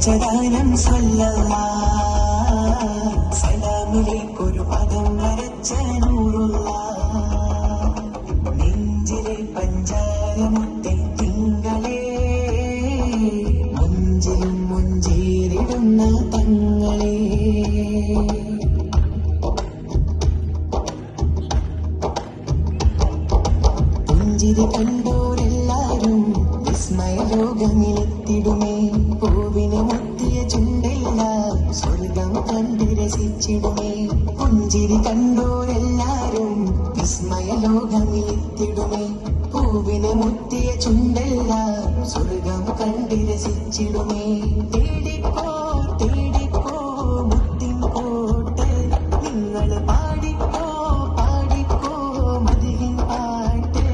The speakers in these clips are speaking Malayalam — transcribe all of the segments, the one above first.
മികച്ച ഗാനം സ്വല്ലല്ലാഹ് സലാമിലേക്കൊരു പദം വരച്ച നൂറുല്ലാഹ് നെഞ്ചിലെ പഞ്ചാരമുട്ടെ തിങ്കളെ മുഞ്ചിലും മുഞ്ചേരിടുന്ന തങ്ങളെ പുഞ്ചിരി കണ്ടോരെല്ലാരും വിസ്മയലോകമിലെത്തിടുമേ പൂവിനെ മുത്തിയ ചുണ്ടെല്ലാം സ്വർഗം കണ്ട് രസിച്ചിടുമേ പുഞ്ചിരി കണ്ടോരെല്ലാരും വിസ്മയലോകമിലെത്തിടുമേ പൂവിനെ മുത്തിയ ചുണ്ടെല്ലാം സ്വർഗം കണ്ട് രസിച്ചിടുമേ തേടിക്കോ തേടിക്കോ മുത്തിൻ കോട്ട് നിങ്ങൾ പാടിക്കോ പാടിക്കോ മതിയിൻ പാട്ട്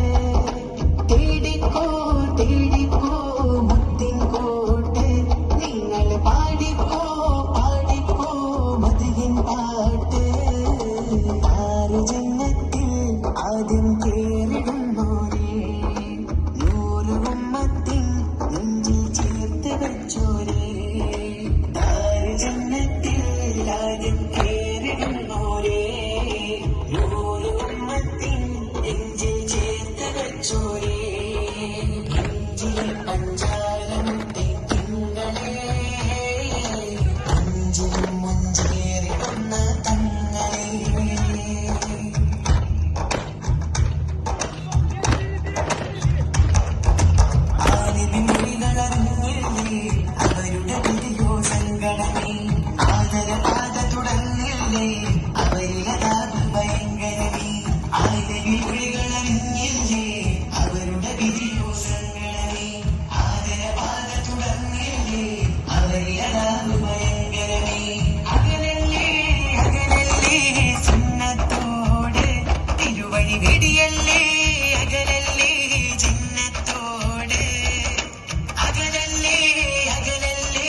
തേടിക്കോ തേടിക്കോ മുത്തിൻ കോട്ട് നിങ്ങൾ പാടിക്കോ പാടിക്കോ മതിയിൻ പാട്ട് ആറ് ജന്മത്തിൽ ആദ്യം കേറിടുന്നോരേ നൂറ് ഉമ്മത്തിൻ നെഞ്ചിൽ ചേർത്ത് വെച്ചോരേ ആറ് ജന്മത്തിൽ ആദ്യം കേറിടുന്നോരേ നൂറ് ഉമ്മത്തിൻ നെഞ്ചിൽ ചേർത്ത് വെച്ചോരേ നെഞ്ചിലെ പഞ്ചാരമുട്ടെ തിങ്കളെ മുഞ്ചിലും മുഞ്ചേറിടുന്ന തങ്ങളെ ആലിമിമൊഴികളറിഞ്ഞില്ലേ അവരുടെ വിധിയോ സങ്കടമേ ആദരപാത തുടർന്നില്ലേ അവരിലതാപം ഭയങ്കരമേ ആലിമിമൊഴികളറിഞ്ഞില്ലേ അവരുടെ വിധിയോ സങ്കടമേ ആദരപാത തുടർന്നില്ലേ അവരിലതാപം ഭയങ്കരമേ അകലല്ലേ അകലല്ലേ സുന്നത്തോട് തിരുവഴി വെടിയല്ലേ അകലല്ലേ ചിഹ്നത്തോട് അകലല്ലേ അകലല്ലേ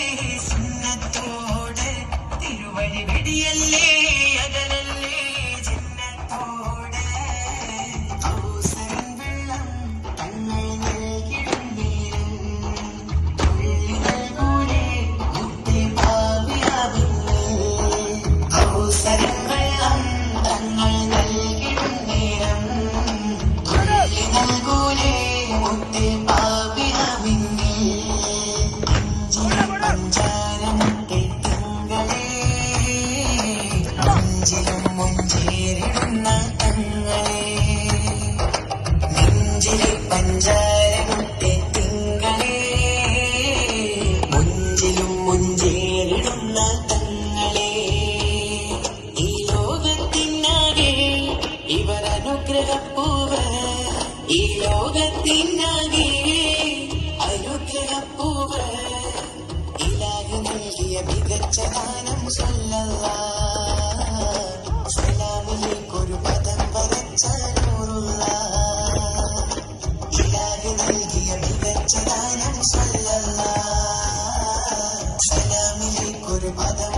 സുന്നത്തോട് തിരുവഴി വെടിയല്ലേ അകലല്ലേ ചിഹ്നത്തോട് ഔസരം വെള്ളം തങ്ങൾ നൽകിടും നേരം തുള്ളി നൽകൂലേ മുത്തേ ഭാവിയാവുന്നു ഔസരം വെള്ളം തങ്ങൾ നൽകിടും നേരം തുള്ളി നൽകൂലേ മുത്തേ ഭാവിയാവിന്ന് അഞ്ചിലെ പഞ്ചാരമുട്ടെ തിങ്കളെ മുഞ്ചിലും മുഞ്ചേരിടുന്ന തങ്ങളെ നെഞ്ചിലെ പഞ്ചാരമുട്ടെ തിങ്കളെ മുഞ്ചിലും മുഞ്ചേരിടുന്ന തങ്ങളെ ഈ ലോകത്തിനാകെ ഇവർ അനുഗ്രഹപ്പൂവ് ഈ ലോകത്തിനാകെ അനുഗ്രഹപ്പൂവ് ഇലാഹ് നൽകിയ മികച്ച ഗാനം സ്വല്ലല്ലാഹ് സലാമിലേക്കൊരു പദം വരച്ച നൂറുല്ലാഹ് ഇലാഹ് നൽകിയ മികച്ച ഗാനം സ്വല്ലല്ലാഹ് സലാമിലേക്കൊരു പദം